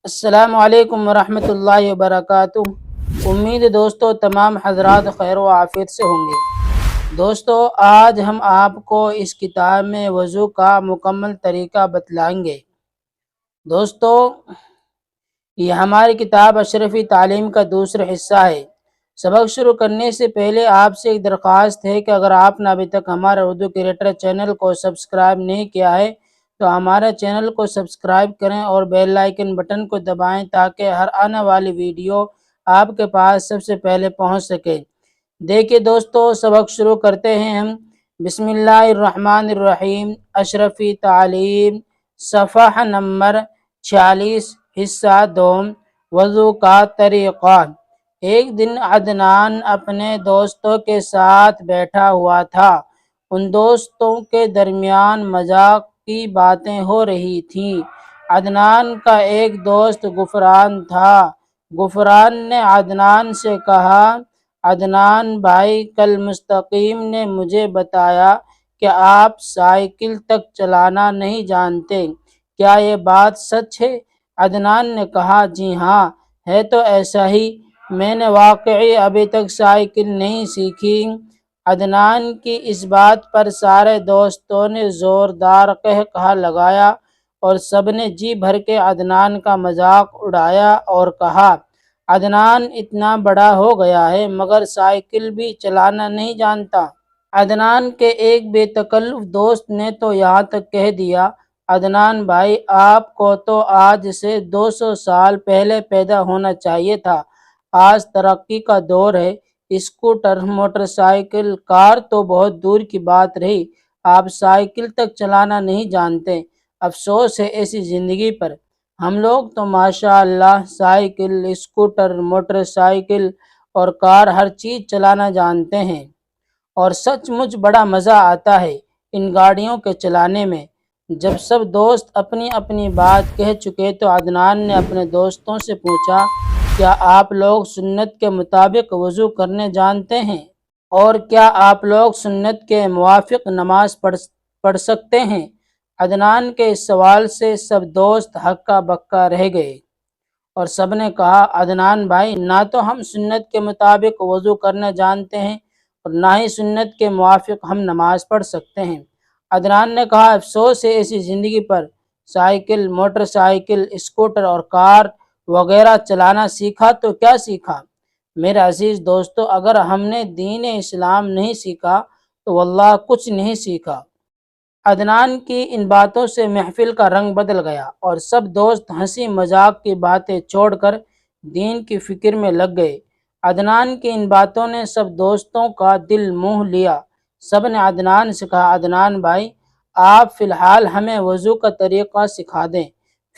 السلام علیکم ورحمۃ اللہ وبرکاتہ۔ امید ہے دوستو تمام حضرات خیر و عافیت سے ہوں گے۔ دوستو آج ہم آپ کو اس کتاب میں وضو کا مکمل طریقہ بتلائیں گے۔ دوستو یہ ہماری کتاب اشرفی تعلیم کا دوسرا حصہ ہے۔ سبق شروع کرنے سے پہلے آپ سے ایک درخواست ہے کہ اگر آپ نے ابھی تک ہمارا اردو کریٹر چینل کو سبسکرائب نہیں کیا ہے تو ہمارے چینل کو سبسکرائب کریں اور بیل آئیکن بٹن کو دبائیں تاکہ ہر آنے والی ویڈیو آپ کے پاس سب سے پہلے پہنچ سکے۔ دیکھیے دوستو سبق شروع کرتے ہیں ہم۔ بسم اللہ الرحمن الرحیم۔ اشرفی تعلیم صفحہ نمبر 46 حصہ دوم، وضو کا طریقہ۔ ایک دن عدنان اپنے دوستوں کے ساتھ بیٹھا ہوا تھا۔ ان دوستوں کے درمیان مذاق کی باتیں ہو رہی تھیں۔ عدنان کا ایک دوست غفران تھا۔ غفران نے عدنان سے کہا، عدنان بھائی، کل مستقیم نے مجھے بتایا کہ آپ سائیکل تک چلانا نہیں جانتے، کیا یہ بات سچ ہے؟ عدنان نے کہا، جی ہاں، ہے تو ایسا ہی، میں نے واقعی ابھی تک سائیکل نہیں سیکھی۔ عدنان کی اس بات پر سارے دوستوں نے زوردار قہقہہ لگایا اور سب نے جی بھر کے عدنان کا مذاق اڑایا اور کہا، عدنان اتنا بڑا ہو گیا ہے مگر سائیکل بھی چلانا نہیں جانتا۔ عدنان کے ایک بے تکلف دوست نے تو یہاں تک کہہ دیا، عدنان بھائی، آپ کو تو آج سے 200 سال پہلے پیدا ہونا چاہیے تھا۔ آج ترقی کا دور ہے، اسکوٹر، موٹر سائیکل، کار تو بہت دور کی بات رہی، آپ سائیکل تک چلانا نہیں جانتے۔ افسوس ہے ایسی زندگی پر۔ ہم لوگ تو ماشاء اللہ سائیکل، اسکوٹر، موٹر سائیکل اور کار ہر چیز چلانا جانتے ہیں، اور سچ مچ بڑا مزہ آتا ہے ان گاڑیوں کے چلانے میں۔ جب سب دوست اپنی اپنی بات کہہ چکے تو عدنان نے اپنے دوستوں سے پوچھا، کیا آپ لوگ سنت کے مطابق وضو کرنے جانتے ہیں؟ اور کیا آپ لوگ سنت کے موافق نماز پڑھ سکتے ہیں؟ عدنان کے اس سوال سے سب دوست ہکا بکا رہ گئے اور سب نے کہا، عدنان بھائی، نہ تو ہم سنت کے مطابق وضو کرنا جانتے ہیں اور نہ ہی سنت کے موافق ہم نماز پڑھ سکتے ہیں۔ عدنان نے کہا، افسوس ہے ایسی زندگی پر۔ سائیکل، موٹر سائیکل، اسکوٹر اور کار وغیرہ چلانا سیکھا تو کیا سیکھا؟ میرے عزیز دوستو، اگر ہم نے دین اسلام نہیں سیکھا تو واللہ کچھ نہیں سیکھا۔ عدنان کی ان باتوں سے محفل کا رنگ بدل گیا اور سب دوست ہنسی مذاق کی باتیں چھوڑ کر دین کی فکر میں لگ گئے۔ عدنان کی ان باتوں نے سب دوستوں کا دل موہ لیا۔ سب نے عدنان سے کہا، عدنان بھائی، آپ فی الحال ہمیں وضو کا طریقہ سکھا دیں،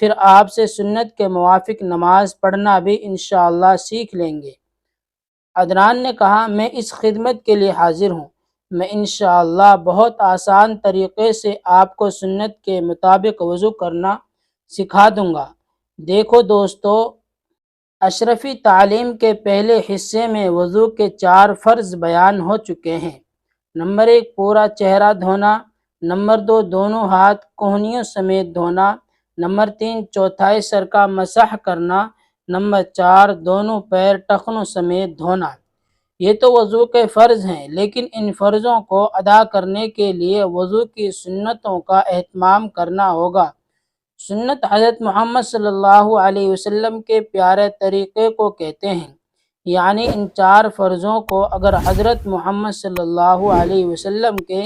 پھر آپ سے سنت کے موافق نماز پڑھنا بھی انشاءاللہ سیکھ لیں گے۔ عدنان نے کہا، میں اس خدمت کے لیے حاضر ہوں، میں انشاءاللہ بہت آسان طریقے سے آپ کو سنت کے مطابق وضو کرنا سکھا دوں گا۔ دیکھو دوستو، اشرفی تعلیم کے پہلے حصے میں وضو کے 4 فرض بیان ہو چکے ہیں۔ نمبر 1، پورا چہرہ دھونا۔ نمبر 2، دونوں ہاتھ کہنیوں سمیت دھونا۔ نمبر 3، چوتھائی سر کا مسح کرنا۔ نمبر 4، دونوں پیر ٹخنوں سمیت دھونا۔ یہ تو وضو کے فرض ہیں، لیکن ان فرضوں کو ادا کرنے کے لیے وضو کی سنتوں کا اہتمام کرنا ہوگا۔ سنت حضرت محمد صلی اللہ علیہ وسلم کے پیارے طریقے کو کہتے ہیں، یعنی ان 4 فرضوں کو اگر حضرت محمد صلی اللہ علیہ وسلم کے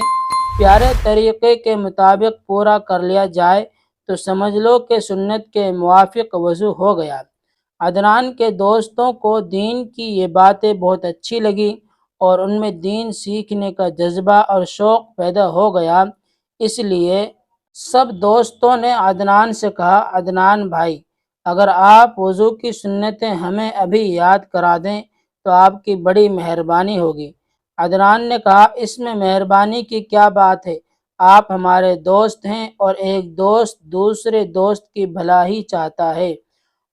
پیارے طریقے کے مطابق پورا کر لیا جائے تو سمجھ لو کہ سنت کے موافق وضو ہو گیا۔ عدنان کے دوستوں کو دین کی یہ باتیں بہت اچھی لگی اور ان میں دین سیکھنے کا جذبہ اور شوق پیدا ہو گیا۔ اس لیے سب دوستوں نے عدنان سے کہا، عدنان بھائی، اگر آپ وضو کی سنتیں ہمیں ابھی یاد کرا دیں تو آپ کی بڑی مہربانی ہوگی۔ عدنان نے کہا، اس میں مہربانی کی کیا بات ہے، آپ ہمارے دوست ہیں اور ایک دوست دوسرے دوست کی بھلائی چاہتا ہے،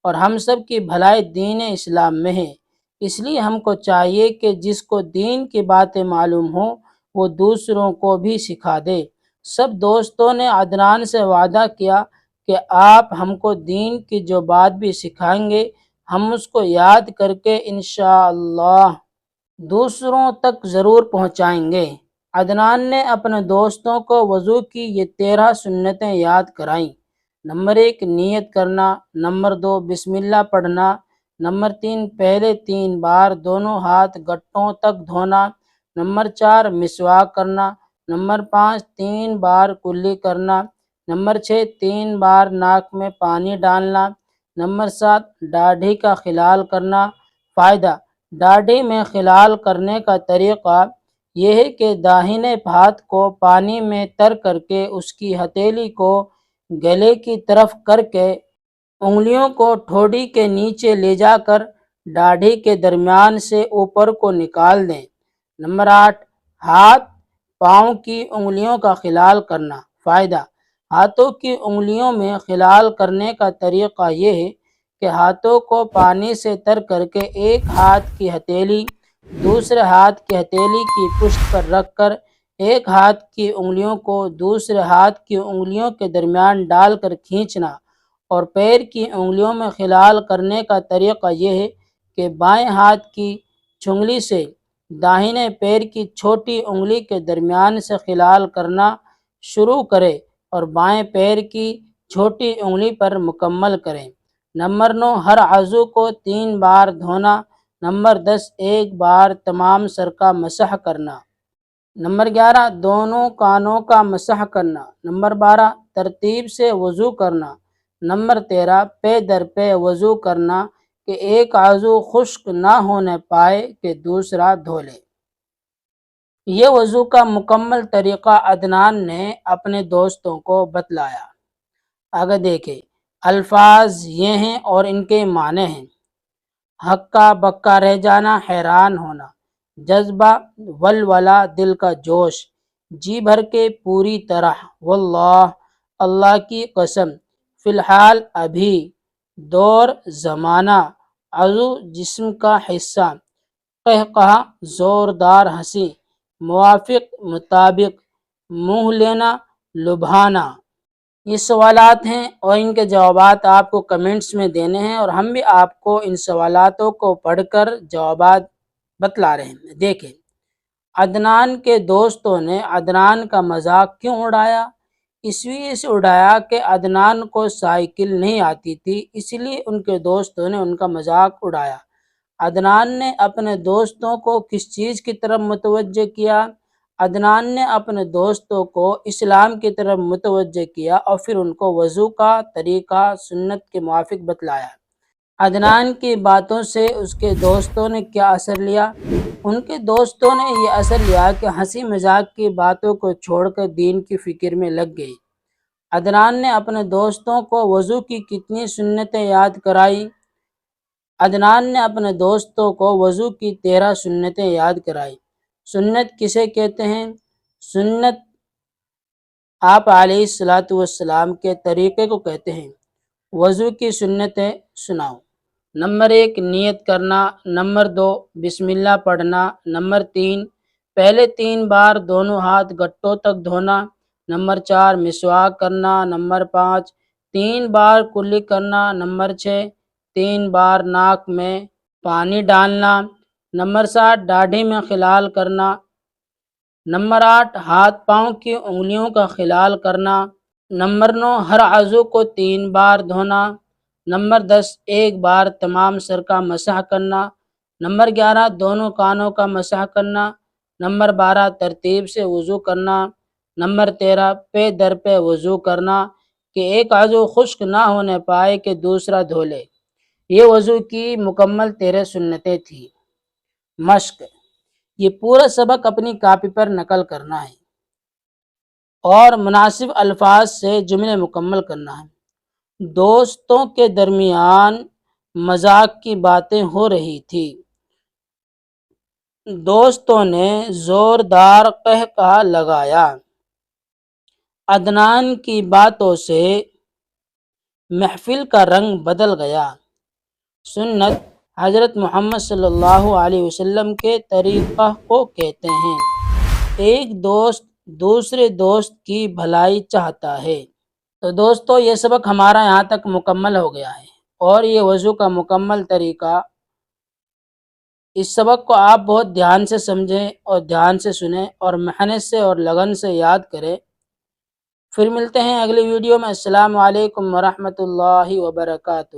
اور ہم سب کی بھلائی دین اسلام میں ہے۔ اس لیے ہم کو چاہیے کہ جس کو دین کی باتیں معلوم ہوں وہ دوسروں کو بھی سکھا دے۔ سب دوستوں نے عدنان سے وعدہ کیا کہ آپ ہم کو دین کی جو بات بھی سکھائیں گے ہم اس کو یاد کر کے انشاءاللہ دوسروں تک ضرور پہنچائیں گے۔ عدنان نے اپنے دوستوں کو وضو کی یہ 13 سنتیں یاد کرائیں۔ نمبر 1 نیت کرنا، نمبر 2 بسم اللہ پڑھنا، نمبر 3 پہلے 3 بار دونوں ہاتھ گٹوں تک دھونا، نمبر 4 مسواک کرنا، نمبر 5 3 بار کلی کرنا، نمبر 6 3 بار ناک میں پانی ڈالنا، نمبر 7 داڑھی کا خلال کرنا۔ فائدہ: داڑھی میں خلال کرنے کا طریقہ یہ ہے کہ داہنے ہاتھ کو پانی میں تر کر کے اس کی ہتھیلی کو گلے کی طرف کر کے انگلیوں کو ٹھوڑی کے نیچے لے جا کر داڑھی کے درمیان سے اوپر کو نکال دیں۔ نمبر 8 ہاتھ پاؤں کی انگلیوں کا خلال کرنا۔ فائدہ: ہاتھوں کی انگلیوں میں خلال کرنے کا طریقہ یہ ہے کہ ہاتھوں کو پانی سے تر کر کے ایک ہاتھ کی ہتھیلی دوسرے ہاتھ کی ہتھیلی کی پشت پر رکھ کر ایک ہاتھ کی انگلیوں کو دوسرے ہاتھ کی انگلیوں کے درمیان ڈال کر کھینچنا، اور پیر کی انگلیوں میں خلال کرنے کا طریقہ یہ ہے کہ بائیں ہاتھ کی چنگلی سے داہنے پیر کی چھوٹی انگلی کے درمیان سے خلال کرنا شروع کرے اور بائیں پیر کی چھوٹی انگلی پر مکمل کریں۔ نمبر 9 ہر عضو کو 3 بار دھونا۔ نمبر 10 ایک بار تمام سر کا مسح کرنا۔ نمبر 11 دونوں کانوں کا مسح کرنا۔ نمبر 12 ترتیب سے وضو کرنا۔ نمبر 13 پے در پے وضو کرنا کہ ایک عضو خشک نہ ہونے پائے کہ دوسرا دھو لے۔ یہ وضو کا مکمل طریقہ عدنان نے اپنے دوستوں کو بتلایا۔ آگے دیکھیں، الفاظ یہ ہیں اور ان کے معنی ہیں۔ ہکا بکا رہ جانا، حیران ہونا، جذبہ، ولولہ دل کا جوش، جی بھر کے پوری طرح، واللہ اللہ کی قسم، فی الحال ابھی، دور زمانہ، عضو جسم کا حصہ، قہقہہ زوردار ہنسی، موافق مطابق، منہ لینا، لبھانا۔ یہ سوالات ہیں اور ان کے جوابات آپ کو کمنٹس میں دینے ہیں اور ہم بھی آپ کو ان سوالاتوں کو پڑھ کر جوابات بتلا رہے ہیں۔ دیکھیں، عدنان کے دوستوں نے عدنان کا مذاق کیوں اڑایا؟ اس لیے سے اڑایا کہ عدنان کو سائیکل نہیں آتی تھی، اس لیے ان کے دوستوں نے ان کا مذاق اڑایا۔ عدنان نے اپنے دوستوں کو کس چیز کی طرف متوجہ کیا؟ عدنان نے اپنے دوستوں کو اسلام کی طرف متوجہ کیا اور پھر ان کو وضو کا طریقہ سنت کے موافق بتلایا۔ عدنان کی باتوں سے اس کے دوستوں نے کیا اثر لیا؟ ان کے دوستوں نے یہ اثر لیا کہ ہنسی مذاق کی باتوں کو چھوڑ کر دین کی فکر میں لگ گئے۔ عدنان نے اپنے دوستوں کو وضو کی کتنی سنتیں یاد کرائی؟ عدنان نے اپنے دوستوں کو وضو کی 13 سنتیں یاد کرائی۔ سنت کسے کہتے ہیں؟ سنت آپ علیہ السلام کے طریقے کو کہتے ہیں۔ وضو کی سنتیں سناؤ۔ نمبر 1 نیت کرنا، نمبر 2 بسم اللہ پڑھنا، نمبر 3 پہلے 3 بار دونوں ہاتھ گٹوں تک دھونا، نمبر 4 مسواک کرنا، نمبر 5 3 بار کلی کرنا، نمبر 6 3 بار ناک میں پانی ڈالنا، نمبر 7 داڑھی میں خلال کرنا، نمبر 8 ہاتھ پاؤں کی انگلیوں کا خلال کرنا، نمبر 9 ہر عضو کو 3 بار دھونا، نمبر 10 ایک بار تمام سر کا مسح کرنا، نمبر 11 دونوں کانوں کا مسح کرنا، نمبر 12 ترتیب سے وضو کرنا، نمبر 13 پے در پے وضو کرنا کہ ایک عضو خشک نہ ہونے پائے کہ دوسرا دھو لے۔ یہ وضو کی مکمل 13 سنتیں تھیں۔ مشق: یہ پورا سبق اپنی کاپی پر نقل کرنا ہے اور مناسب الفاظ سے جملے مکمل کرنا ہے۔ دوستوں کے درمیان مذاق کی باتیں ہو رہی تھی۔ دوستوں نے زوردار قہقہہ لگایا۔ عدنان کی باتوں سے محفل کا رنگ بدل گیا۔ سنت حضرت محمد صلی اللہ علیہ وسلم کے طریقہ کو کہتے ہیں۔ ایک دوست دوسرے دوست کی بھلائی چاہتا ہے۔ تو دوستو یہ سبق ہمارا یہاں تک مکمل ہو گیا ہے، اور یہ وضو کا مکمل طریقہ، اس سبق کو آپ بہت دھیان سے سمجھیں اور دھیان سے سنیں اور محنت سے اور لگن سے یاد کریں۔ پھر ملتے ہیں اگلی ویڈیو میں۔ السلام علیکم ورحمۃ اللہ وبرکاتہ۔